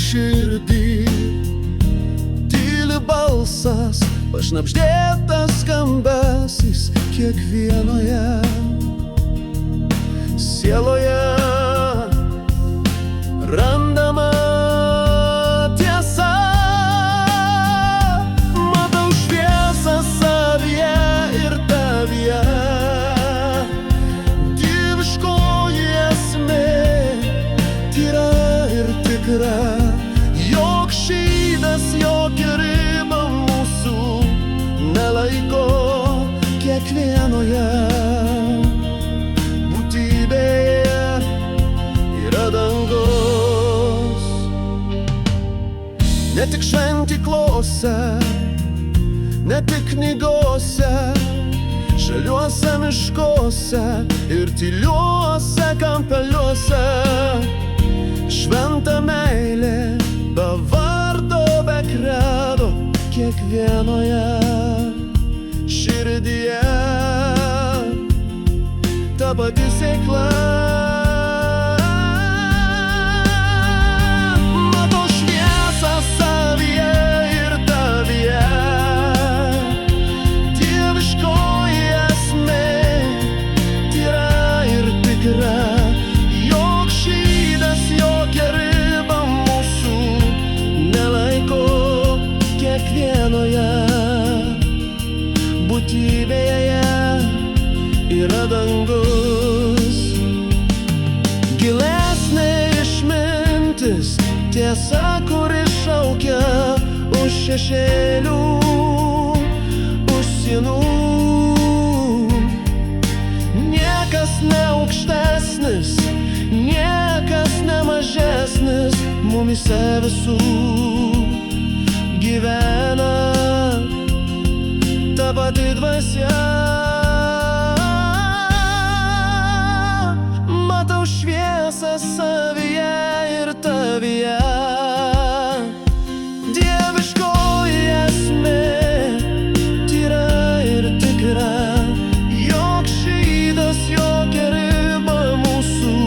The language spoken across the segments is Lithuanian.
širdį. Tyli balsas, pašnabždėtas skambesys kiekvienoje sieloje randama tiesa. Matau šviesą savyje ir tavyje, dieviškoji esmė tyra ir tikra. Jok šydas, jokia riba mūsų nelaiko kiekvienoje būtybėje yra dangus. Ne tik šventyklose, ne tik knygose, žaliuose miškuose ir tyliuose kampeliuose. Šventa meilė be vardo, be kredo kiekvienoje širdyje. Ta pati sėkla. Matau šviesą savyje ir tavyje, dieviškoji esmė tyra ir tikra. Jok šydas, jokia riba mūsų nelaiko kiekvienoje būtybėje yra dangus. Gilesnė išmintis, tiesa, kuri šaukia už šešėlių, už sienų. Niekas ne aukštesnis, niekas ne mažesnis, mumyse visų gyvena ta pati dvasia. Matau šviesą savyje ir tavyje, dieviškoji esmė tyra ir tikra. Jok šydas, jokia riba mūsų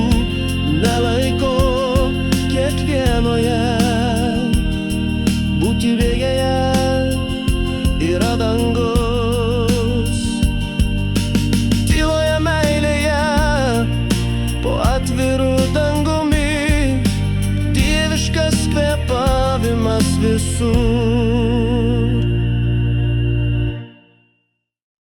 nelaiko kiekvienoje būtybėje yra dangus. Tyloje meilėje po atviru dangumi, dieviškas kvėpavimas visur.